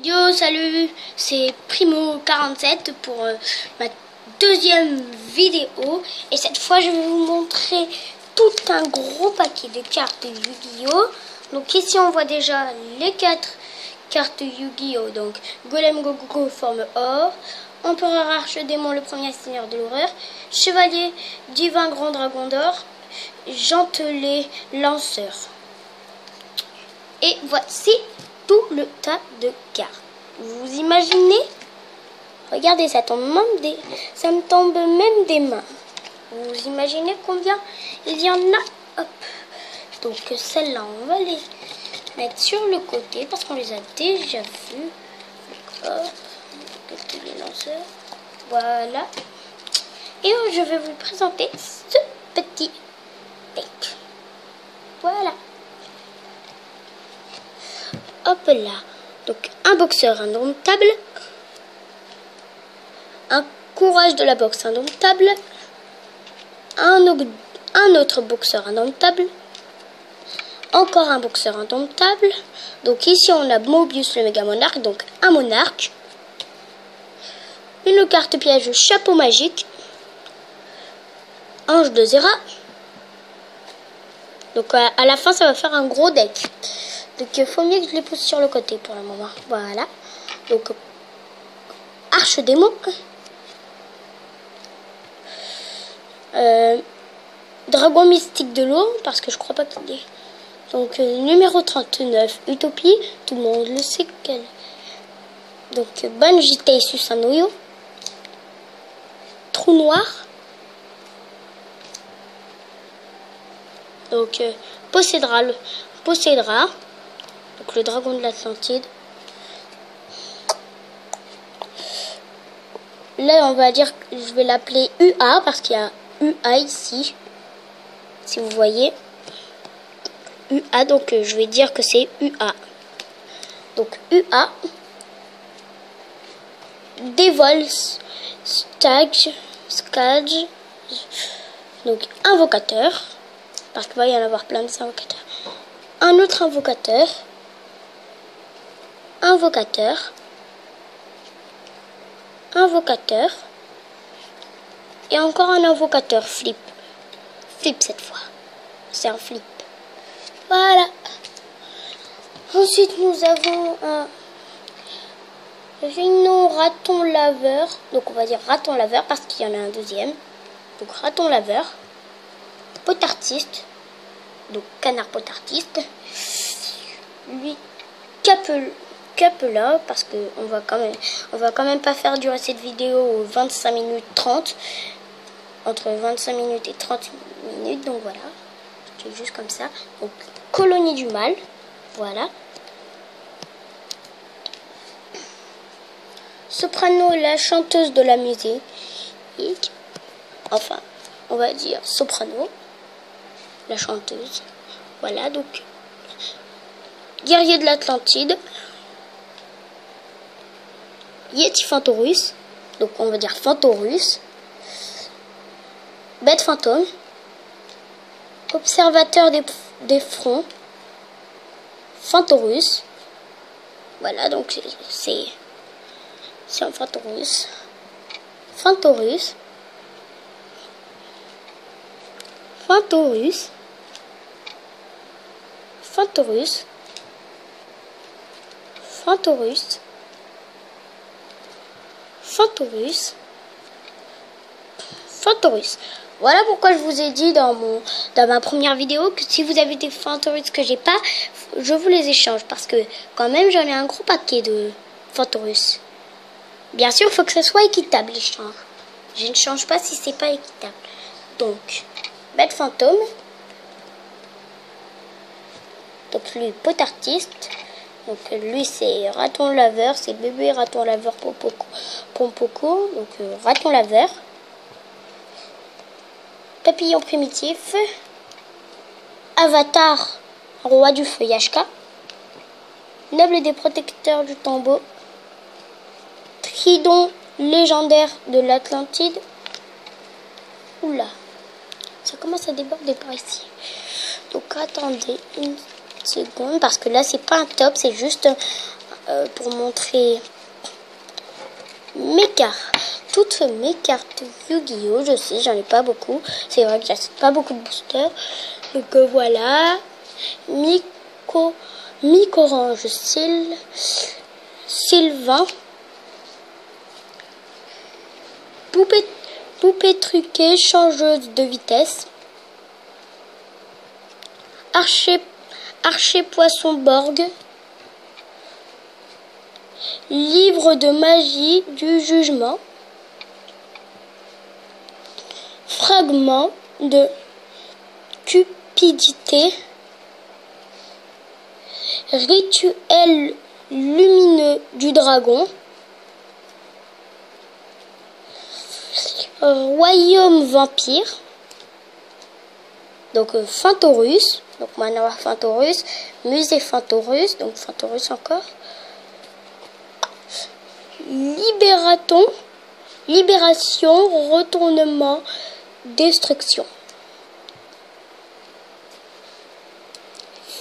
Yo, salut, c'est Primo47 pour ma deuxième vidéo. Et cette fois, je vais vous montrer tout un gros paquet de cartes Yu-Gi-Oh! Donc ici, on voit déjà les 4 cartes Yu-Gi-Oh! Donc Golem Gogogo forme or, Empereur Archedémon le premier seigneur de l'horreur, Chevalier Divin Grand Dragon d'or, Gentelet Lanceur. Et voici tout le tas de cartes. Vous imaginez? Regardez, ça me tombe même des mains. Vous imaginez combien il y en a? Hop. Donc celles-là, on va les mettre sur le côté parce qu'on les a déjà vues. Hop. Les lanceurs. Voilà. Et je vais vous présenter ce petit deck. Voilà. Hop là. Donc un boxeur indomptable, un courage de la boxe indomptable, un autre boxeur indomptable, encore un boxeur indomptable. Donc ici on a Mobius le méga monarque, donc un monarque, une carte piège chapeau magique, ange de Zera. Donc à la fin ça va faire un gros deck. Donc il faut mieux que je les pousse sur le côté pour le moment. Voilà. Donc Archedémon. Dragon mystique de l'eau, parce que je crois pas qu'il est. Donc numéro 39, Utopie. Tout le monde le sait qu'elle. Donc Banjite Susanoyo. Trou noir. Donc possédera. Donc le dragon de l'Atlantide. Là on va dire que je vais l'appeler UA parce qu'il y a UA ici. Si vous voyez. UA, donc je vais dire que c'est UA. Donc UA. Dévol Skadge. Donc invocateur. Parce qu'il va y en avoir plein de invocateurs. Un autre invocateur. Invocateur. Et encore un invocateur. Flip cette fois. C'est un flip. Voilà. Ensuite nous avons un Rhino raton laveur. Donc on va dire raton laveur parce qu'il y en a un deuxième. Donc raton laveur. Potartiste. Donc canard potartiste. Lui Capela parce que on va quand même pas faire durer cette vidéo 25 minutes 30, entre 25 minutes et 30 minutes, donc voilà, c'est juste comme ça. Donc colonie du mal, voilà. Soprano, la chanteuse de la musique, enfin on va dire soprano, la chanteuse, voilà. Donc guerrier de l'Atlantide, Yeti Fantorus, donc on va dire Fantorus, bête fantôme, observateur des fronts, Fantorus, voilà, donc c'est un Fantorus, Fantorus. Voilà pourquoi je vous ai dit dans ma première vidéo que si vous avez des Fantorus que j'ai pas, je vous les échange parce que quand même j'en ai un gros paquet de Fantorus. Bien sûr, il faut que ce soit équitable l'échange. Je ne change pas si c'est pas équitable. Donc, bête fantôme. Donc lui, potartiste. Donc lui c'est raton laveur, c'est bébé raton laveur Pompoco. Donc raton laveur. Papillon primitif. Avatar, roi du feu Yashka. Noble des protecteurs du tombeau. Tridon légendaire de l'Atlantide. Oula, ça commence à déborder par ici. Donc attendez une seconde parce que là c'est pas un top, c'est juste pour montrer toutes mes cartes Yu-Gi-Oh! Je sais, j'en ai pas beaucoup. C'est vrai que j'achète pas beaucoup de boosters. Donc voilà. Mic-Orange Sylvain. Poupée truquée, changeuse de vitesse. Archer poisson Borg. Livre de magie du jugement. Fragment de cupidité. Rituel lumineux du dragon. Royaume vampire. Donc Fantorus. Donc manoir Fantorus. Musée Fantorus. Donc Fantorus encore. Libération, retournement, destruction.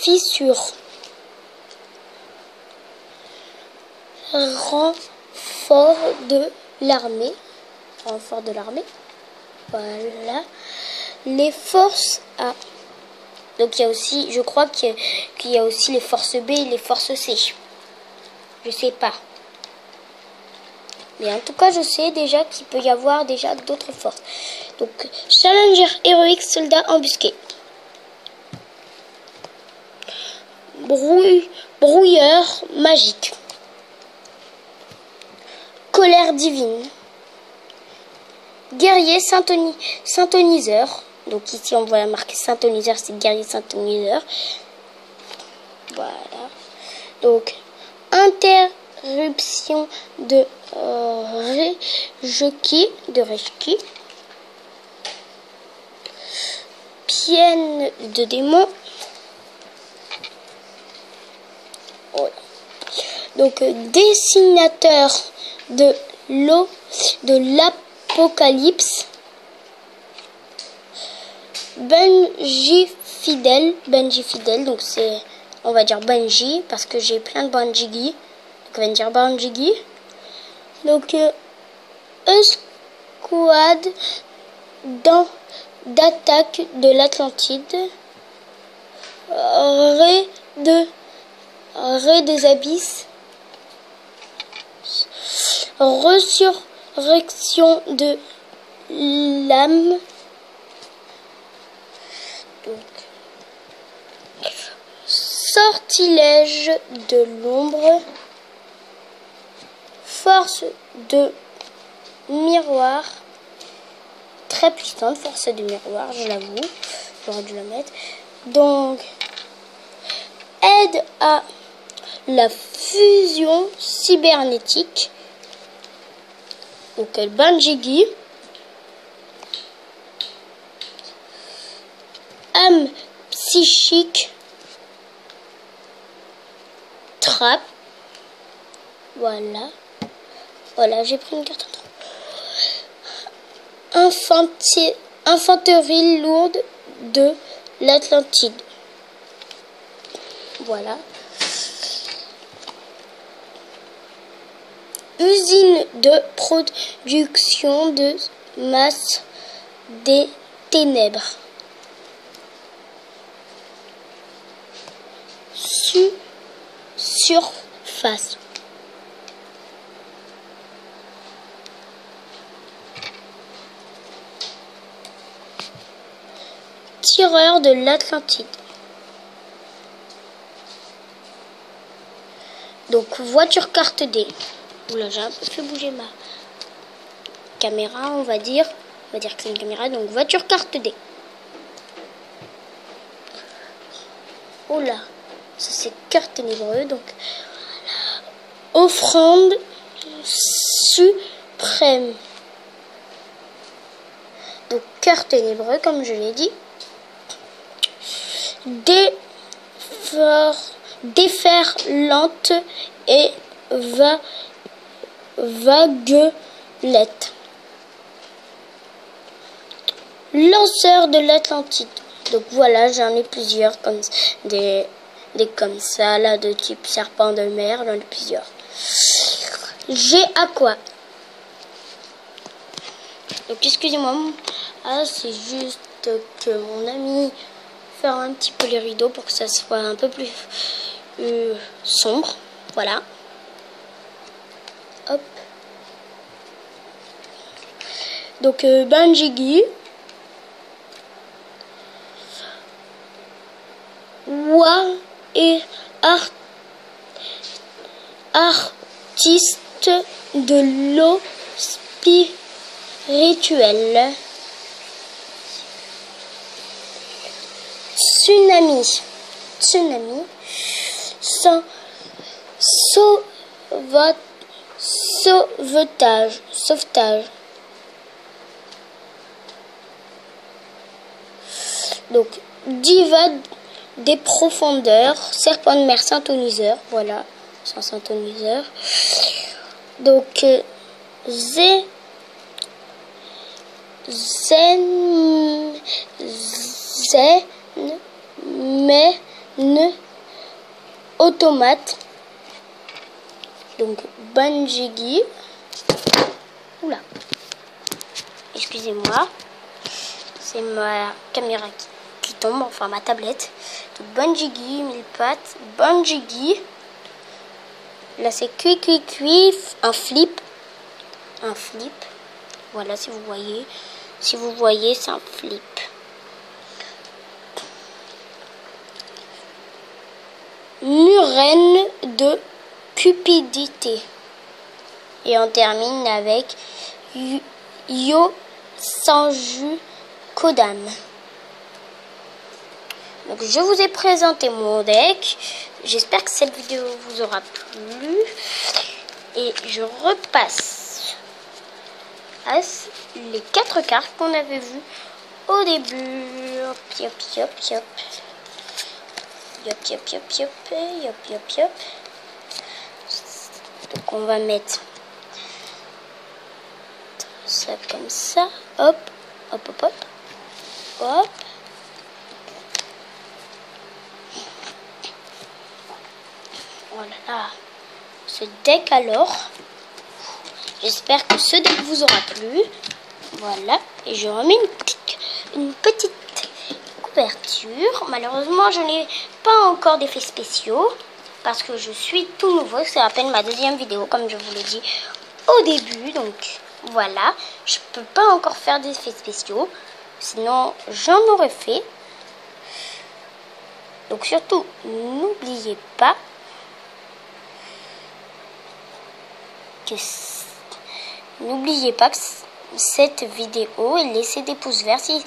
Fissure. Renfort de l'armée. Voilà. Les forces A. Donc il y a aussi, je crois qu'il y a aussi les forces B et les forces C. Je sais pas. Mais en tout cas, je sais déjà qu'il peut y avoir déjà d'autres forces. Donc, Challenger héroïque, soldat embusqué. Brouilleur magique. Colère divine. Guerrier synthoniseur. Donc ici, on voit marqué synthoniseur, c'est guerrier synthoniseur. Voilà. Donc, interruption de Reiki. Pienne de démon. Voilà. Donc, dessinateur de l'apocalypse. Benji fidèle, donc c'est, on va dire Benji, parce que j'ai plein de Benjigi, donc on va dire Benjigi. Donc, escouade d'attaque de l'Atlantide, Ré des abysses, résurrection de l'âme. Donc, sortilège de l'ombre, force de miroir, très puissante force de miroir, je l'avoue, j'aurais dû la mettre. Donc, aide à la fusion cybernétique, donc Benjigi. Âme psychique, trappe. Voilà, j'ai pris une carte en trop. Infanterie lourde de l'Atlantide. Voilà. Usine de production de masse des ténèbres. Surface. Tireur de l'Atlantide. Donc voiture carte D. Oula, j'ai un peu fait bouger ma caméra, on va dire. On va dire que c'est une caméra, donc voiture carte D. Oh là, ça c'est cœur ténébreux, donc voilà. Offrande suprême. Donc cœur ténébreux, comme je l'ai dit. Déferlante et vaguelette. Lanceur de l'Atlantide. Donc voilà, j'en ai plusieurs comme des des comme ça, là, de type serpent de mer, j'en ai plusieurs. J'ai Aqua. Donc, excusez-moi. Ah, c'est juste que mon ami fait un petit peu les rideaux pour que ça soit un peu plus sombre. Voilà. Hop. Donc, Banjigi. Wa et artiste de l'eau spirituelle. Tsunami. Sauvetage. Donc, diva des profondeurs, serpent de mer synthoniseur, voilà, sans synthoniseur. Donc, automate. Donc, Banjigi. Oula. Excusez-moi. C'est ma caméra qui tombe, enfin ma tablette. Donc, Banjigi, 1000 pattes. Banjigi. Là, c'est cui. Un flip. Voilà, si vous voyez. Si vous voyez, c'est un flip. Murène de cupidité. Et on termine avec Yosanju Kodam. Donc je vous ai présenté mon deck. J'espère que cette vidéo vous aura plu. Et je repasse à les 4 cartes qu'on avait vues au début. Yop. Donc on va mettre ça comme ça. Hop. Voilà. Ce deck alors. J'espère que ce deck vous aura plu. Voilà. Et je remets une petite couverture. Malheureusement, je n'ai pas encore d'effets spéciaux. Parce que je suis tout nouveau. C'est à peine ma deuxième vidéo, comme je vous l'ai dit au début. Donc voilà. Je peux pas encore faire d'effets spéciaux. Sinon, j'en aurais fait. Donc surtout, n'oubliez pas que cette vidéo, et laissez des pouces verts si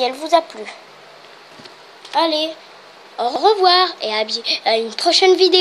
elle vous a plu. Allez, au revoir et à une prochaine vidéo.